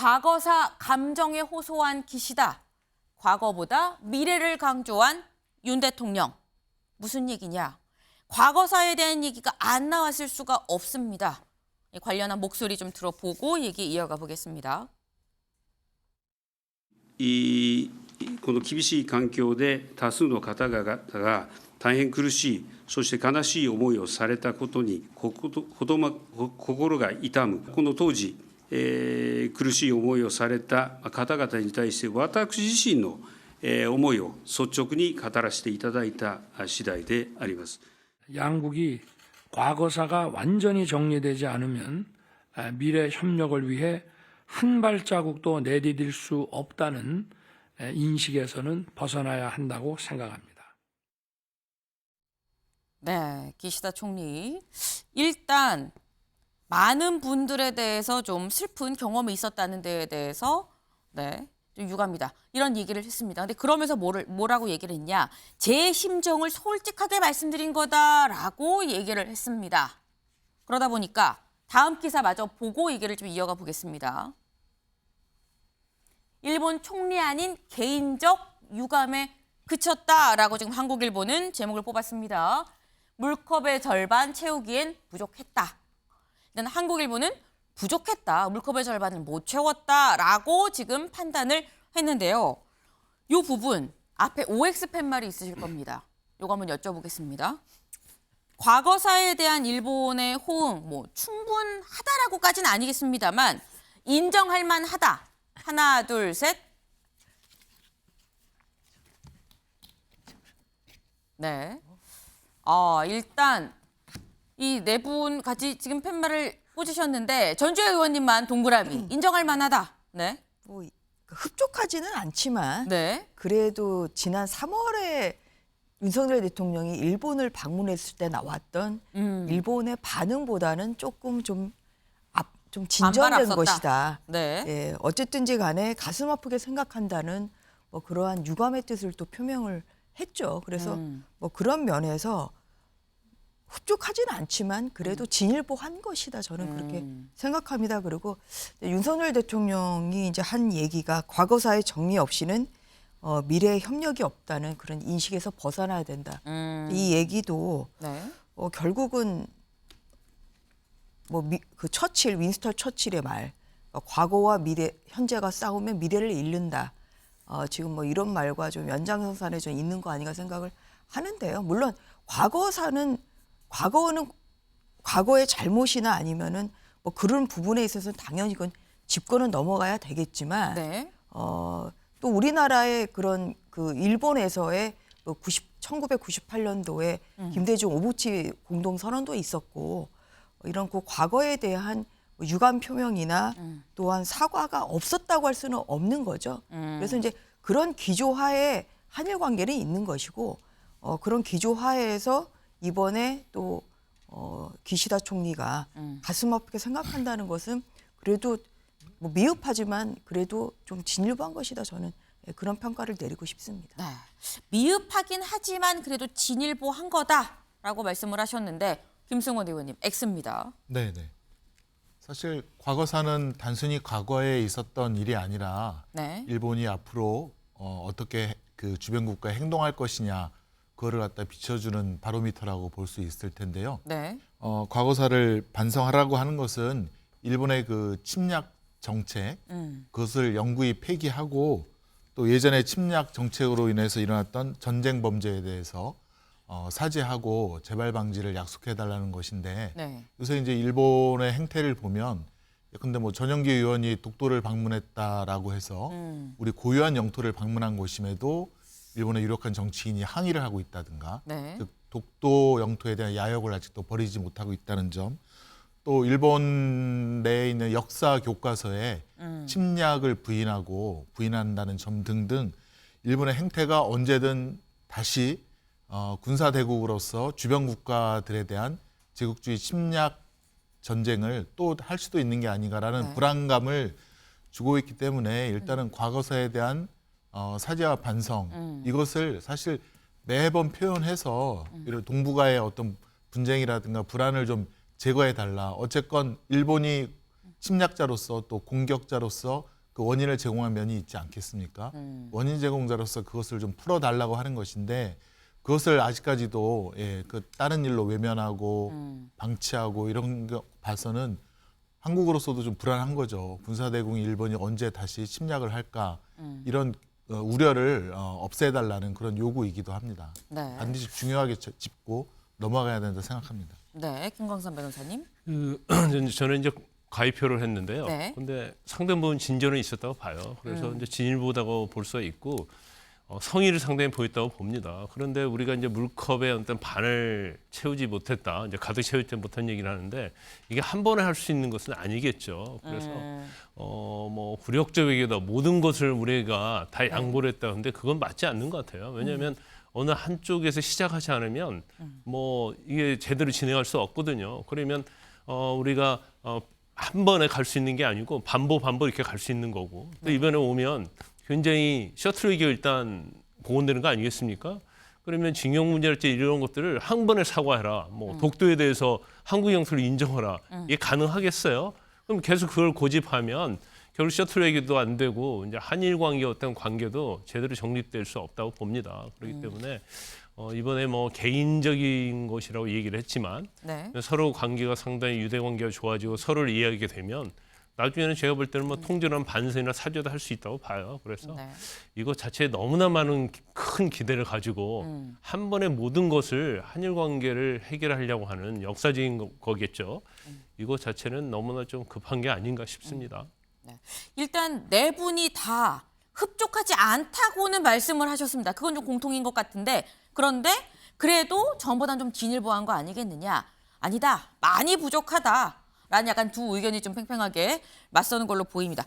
과거사 감정에 호소한 기시다. 과거보다 미래를 강조한 윤 대통령. 무슨 얘기냐? 과거사에 대한 얘기가 안 나왔을 수가 없습니다. 관련한 목소리 좀 들어보고 얘기 이어가 보겠습니다. この厳しい環境で多数の方々が大変苦しい、そして悲しい思いをされたことに心が痛む。この当時、苦しい思いをされた方々に対して私自身の思いを率直に語らせていただいた次第であります。 양국이 과거사가 완전히 정리되지 않으면 미래 협력을 위해 한 발자국도 내디딜 수 없다는 인식에서는 벗어나야 한다고 생각합니다. 네, 기시다 총리. 일단 많은 분들에 대해서 좀 슬픈 경험이 있었다는 데에 대해서 좀 유감이다. 이런 얘기를 했습니다. 근데 그러면서 뭐라고 얘기를 했냐? 제 심정을 솔직하게 말씀드린 거다라고 얘기를 했습니다. 그러다 보니까 다음 기사 마저 보고 얘기를 좀 이어가 보겠습니다. 일본 총리 아닌 개인적 유감에 그쳤다라고 지금 한국일보는 제목을 뽑았습니다. 물컵의 절반 채우기엔 부족했다. 일단 한국일보는 부족했다. 물컵의 절반을 못 채웠다라고 지금 판단을 했는데요. 이 부분 앞에 OX 팻말이 있으실 겁니다. 이거 한번 여쭤보겠습니다. 과거사에 대한 일본의 호응, 충분하다라고까지는 아니겠습니다만 인정할 만하다. 하나, 둘, 셋. 네. 일단 이 네 분 같이 지금 팻말을 꽂으셨는데 전주혜 의원님만 동그라미 인정할 만하다. 네. 흡족하지는 않지만 네. 그래도 지난 3월에 윤석열 대통령이 일본을 방문했을 때 나왔던 일본의 반응보다는 조금 좀 진전된 앞섰다. 것이다. 네. 예, 어쨌든지 간에 가슴 아프게 생각한다는 그러한 유감의 뜻을 또 표명을 했죠. 그래서 그런 면에서 흡족하지는 않지만 그래도 진일보한 것이다. 저는 그렇게 생각합니다. 그리고 윤석열 대통령이 이제 한 얘기가 과거사의 정리 없이는 미래의 협력이 없다는 그런 인식에서 벗어나야 된다. 이 얘기도 결국은 그 윈스턴 처칠의 말, 과거와 미래, 현재가 싸우면 미래를 잃는다. 지금 이런 말과 좀 연장선상에 좀 있는 거 아닌가 생각을 하는데요. 물론 과거는 과거의 잘못이나 아니면은 그런 부분에 있어서는 당연히 이건 짚고는 넘어가야 되겠지만 또 우리나라의 그런 그 일본에서의 1998년도에 김대중 오부치 공동선언도 있었고 이런 그 과거에 대한 유감 표명이나 또한 사과가 없었다고 할 수는 없는 거죠. 그래서 이제 그런 기조하에 한일 관계는 있는 것이고 그런 기조하에서 이번에 또 기시다 총리가 가슴 아프게 생각한다는 것은 그래도 미흡하지만 그래도 좀 진일보한 것이다. 저는 그런 평가를 내리고 싶습니다. 네. 미흡하긴 하지만 그래도 진일보한 거다라고 말씀을 하셨는데 김승원 의원님 X입니다. 네. 사실 과거사는 단순히 과거에 있었던 일이 아니라 일본이 앞으로 어떻게 그 주변 국가에 행동할 것이냐 그거를 갖다 비춰주는 바로미터라고 볼 수 있을 텐데요. 과거사를 반성하라고 하는 것은 일본의 그 침략 정책 그것을 영구히 폐기하고 또 예전의 침략 정책으로 인해서 일어났던 전쟁 범죄에 대해서 사죄하고 재발 방지를 약속해달라는 것인데 요새 이제 일본의 행태를 보면 근데 전영기 의원이 독도를 방문했다라고 해서 우리 고유한 영토를 방문한 곳임에도 일본의 유력한 정치인이 항의를 하고 있다든가 즉 독도 영토에 대한 야욕을 아직도 버리지 못하고 있다는 점 또 일본 내에 있는 역사 교과서에 침략을 부인한다는 점 등등 일본의 행태가 언제든 다시 군사대국으로서 주변 국가들에 대한 제국주의 침략 전쟁을 또 할 수도 있는 게 아닌가라는 불안감을 주고 있기 때문에 일단은 과거사에 대한 사죄와 반성 이것을 사실 매번 표현해서 이런 동북아의 어떤 분쟁이라든가 불안을 좀 제거해 달라. 어쨌건 일본이 침략자로서 또 공격자로서 그 원인을 제공한 면이 있지 않겠습니까? 원인 제공자로서 그것을 좀 풀어달라고 하는 것인데 그것을 아직까지도 그 다른 일로 외면하고 방치하고 이런 거 봐서는 한국으로서도 좀 불안한 거죠. 군사대국이 일본이 언제 다시 침략을 할까 이런 우려를 없애달라는 그런 요구이기도 합니다. 네. 반드시 중요하게 짚고 넘어가야 된다 생각합니다. 네, 김광선 변호사님. 저는 이제 가입표를 했는데요. 네. 근데 상당 부분 진전은 있었다고 봐요. 그래서 이제 진일보다고 볼 수 있고 성의를 상당히 보였다고 봅니다. 그런데 우리가 이제 물컵의 어떤 반을 채우지 못했다, 이제 가득 채우지 못한 얘기를 하는데 이게 한 번에 할 수 있는 것은 아니겠죠. 그래서 뭐 굴욕적 외교다 모든 것을 우리가 다 양보를 했다. 근데 그건 맞지 않는 것 같아요. 왜냐하면 어느 한쪽에서 시작하지 않으면 뭐 이게 제대로 진행할 수 없거든요. 그러면 우리가 한 번에 갈 수 있는 게 아니고 반복 이렇게 갈 수 있는 거고 또 이번에 오면 굉장히 셔틀 외교 일단 복원되는 거 아니겠습니까? 그러면 징용 문제랄지 이런 것들을 한 번에 사과해라. 뭐 독도에 대해서 한국 영토를 인정하라. 이게 가능하겠어요? 그럼 계속 그걸 고집하면 결국 셔틀 외교도 안 되고 이제 한일 관계 어떤 관계도 제대로 정립될 수 없다고 봅니다. 그렇기 때문에 이번에 뭐 개인적인 것이라고 얘기를 했지만 네. 서로 관계가 상당히 유대 관계가 좋아지고 서로를 이해하게 되면 나중에는 제가 볼 때는 뭐 통전한 반성이나 사죄도 할 수 있다고 봐요. 그래서 네. 이거 자체에 너무나 많은 큰 기대를 가지고 한 번에 모든 것을 한일 관계를 해결하려고 하는 역사적인 거겠죠. 이거 자체는 너무나 좀 급한 게 아닌가 싶습니다. 네. 일단 네 분이 다 흡족하지 않다고는 말씀을 하셨습니다. 그건 좀 공통인 것 같은데 그런데 그래도 전보단 좀 진일보한 거 아니겠느냐? 아니다. 많이 부족하다. 라는 약간 두 의견이 좀 팽팽하게 맞서는 걸로 보입니다.